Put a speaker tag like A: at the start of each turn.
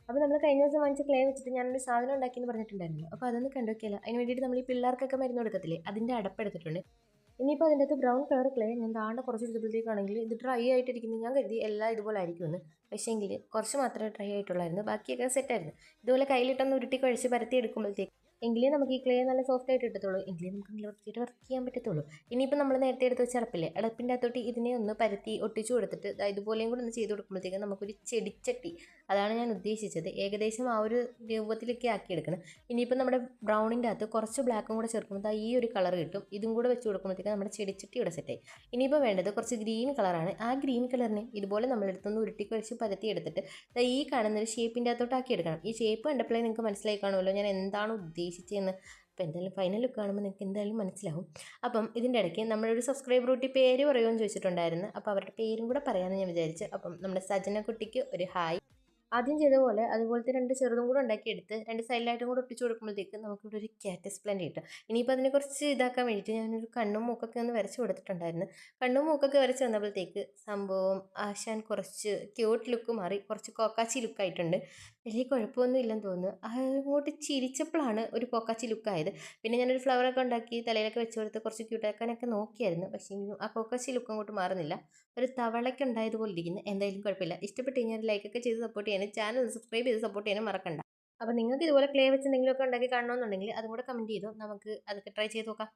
A: അപ്പോൾ നമ്മൾ കഴിഞ്ഞ ദിവസം വാങ്ങിച്ച ക്ലേ വെച്ചിട്ട് ഞാനൊരു സാധനം ഉണ്ടാക്കിയെന്ന് പറഞ്ഞിട്ടുണ്ടായിരുന്നു. അപ്പോൾ അതൊന്ന് കണ്ടുനോക്കിയാലോ? അതിന് വേണ്ടിയിട്ട് നമ്മൾ ഈ പിള്ളേർക്കൊക്കെ മരുന്ന് കൊടുക്കത്തില്ലേ, അതിൻ്റെ അടപ്പെടുത്തിട്ടുണ്ട്. ഇനിയിപ്പോൾ അതിൻ്റെ അകത്ത് ബ്രൗൺ കളർ ക്ലേ ഞാൻ താഴെ കുറച്ച് എടുത്തപ്പോഴത്തേക്കാണെങ്കിൽ ഇത് ഡ്രൈ ആയിട്ടിരിക്കുന്നത് ഞാൻ കരുതി എല്ലാം ഇതുപോലെ ആയിരിക്കുമെന്ന്. പക്ഷേങ്കിൽ കുറച്ച് മാത്രമേ ഡ്രൈ ആയിട്ടുള്ളായിരുന്നു, ബാക്കിയൊക്കെ സെറ്റായിരുന്നു. ഇതുപോലെ കയ്യിലിട്ടൊന്ന് ഉരുട്ടി കുഴച്ച് പരത്തി എടുക്കുമ്പോഴത്തേക്ക് എങ്കിലേ നമുക്ക് ഈ ക്ലേ നല്ല സോഫ്റ്റ് ആയിട്ട് കിട്ടത്തുള്ളൂ, എങ്കിലേ നമുക്ക് നല്ല വൃത്തിയായിട്ട് വർക്ക് ചെയ്യാൻ പറ്റത്തുള്ളൂ. ഇനിയിപ്പോൾ നമ്മൾ നേരത്തെ എടുത്ത് വെച്ച അടപ്പില്ലേ, അടപ്പിൻ്റെ അകത്തോട്ട് ഇതിനെ ഒന്ന് പരത്തി ഒട്ടിച്ചു കൊടുത്തിട്ട് ഇതുപോലെയും കൂടെ ഒന്ന് ചെയ്ത് കൊടുക്കുമ്പോഴത്തേക്കും നമുക്കൊരു ചെടിച്ചട്ടി, അതാണ് ഞാൻ ഉദ്ദേശിച്ചത്, ഏകദേശം ആ ഒരു രൂപത്തിലൊക്കെ ആക്കിയെടുക്കണം. ഇനിയിപ്പോൾ നമ്മുടെ ബ്രൗണിൻ്റെ അകത്ത് കുറച്ച് ബ്ലാക്കും കൂടെ ചേർക്കുമ്പോൾ ഈ ഒരു കളർ കിട്ടും. ഇതും കൂടെ വെച്ച് കൊടുക്കുമ്പോഴത്തേക്ക് നമ്മുടെ ചെടിച്ചട്ടി ഇവിടെ സെറ്റായി. ഇനിയിപ്പോൾ വേണ്ടത് കുറച്ച് ഗ്രീൻ കളറാണ്. ആ ഗ്രീൻ കളറിനെ ഇതുപോലെ നമ്മളെടുത്തൊന്ന് ഉരുട്ടി കുഴച്ച് പരത്തി എടുത്തിട്ട് ഈ കാണുന്ന ഒരു ഷേപ്പിൻ്റെ അകത്തോട്ട് ആക്കി എടുക്കണം. ഈ ഷേപ്പ് കണ്ടപ്പോഴേ നിങ്ങൾക്ക് മനസ്സിലായി കാണുമല്ലോ ഞാൻ എന്താണ് ഉദ്ദേശിച്ചതെന്ന്. അപ്പോൾ എന്തായാലും ഫൈനൽ ലുക്ക് കാണുമ്പോൾ നിങ്ങൾക്ക് എന്തായാലും മനസ്സിലാവും. അപ്പം ഇതിൻ്റെ ഇടയ്ക്ക് നമ്മളൊരു സബ്സ്ക്രൈബർ കുട്ടി പേര് പറയുമെന്ന് ചോദിച്ചിട്ടുണ്ടായിരുന്നു. അപ്പോൾ അവരുടെ പേരും കൂടെ പറയാമെന്ന് ഞാൻ വിചാരിച്ചു. അപ്പം നമ്മുടെ സജന കുട്ടിക്ക് ഒരു ഹായ്. ആദ്യം ചെയ്ത പോലെ അതുപോലത്തെ 2 ചെറുതും കൂടെ ഉണ്ടാക്കിയെടുത്ത് 2 സൈഡിലായിട്ടും കൂടെ ഒട്ടിച്ച് കൊടുക്കുമ്പോഴത്തേക്ക് നമുക്കിവിടെ ഒരു കാറ്റസ് പ്ലാന്റ് കിട്ടും. ഇനിയിപ്പോൾ അതിനെ കുറച്ച് ഇതാക്കാൻ വേണ്ടിയിട്ട് ഞാനൊരു കണ്ണും മൂക്കൊക്കെ ഒന്ന് വരച്ച് കൊടുത്തിട്ടുണ്ടായിരുന്നു. കണ്ണും മൂക്കൊക്കെ വരച്ച് വന്നപ്പോഴത്തേക്ക് സംഭവം ആശാൻ കുറച്ച് ക്യൂട്ട് ലുക്ക് മാറി, കുറച്ച് കോക്കാച്ചി ലുക്കായിട്ടുണ്ട്. വലിയ കുഴപ്പമൊന്നും ഇല്ലെന്ന് തോന്നുന്നു. അങ്ങോട്ട് ചിരിച്ചപ്പോഴാണ് ഒരു കോക്കാച്ചി ലുക്കായത്. പിന്നെ ഞാനൊരു ഫ്ലവറൊക്കെ ഉണ്ടാക്കി തലയിലൊക്കെ വെച്ച് കൊടുത്ത് കുറച്ച് ക്യൂട്ടാക്കാനൊക്കെ നോക്കിയായിരുന്നു. പക്ഷേ ആ കോക്കാച്ചി ലുക്ക് അങ്ങോട്ട് മാറുന്നില്ല. ഒരു തവളയ്ക്ക് ഉണ്ടായതുപോലെ ഇരിക്കുന്നു. എന്തായാലും കുഴപ്പമില്ല. ഇഷ്ടപ്പെട്ട് കഴിഞ്ഞാൽ ലൈക്കൊക്കെ ചെയ്ത് സപ്പോർട്ട് ചെയ്യാനും ചാനൽ സബ്സ്ക്രൈബ് ചെയ്ത് സപ്പോർട്ട് ചെയ്യാനും മറക്കണ്ട. അപ്പോൾ നിങ്ങൾക്ക് ഇതുപോലെ ക്ലേ വെച്ച് എന്തെങ്കിലുമൊക്കെ ഉണ്ടാക്കി കാണണമെന്നുണ്ടെങ്കിൽ അതും കൂടെ കമൻറ്റ് ചെയ്തോ, നമുക്ക് അതൊക്കെ ട്രൈ ചെയ്ത് നോക്കാം.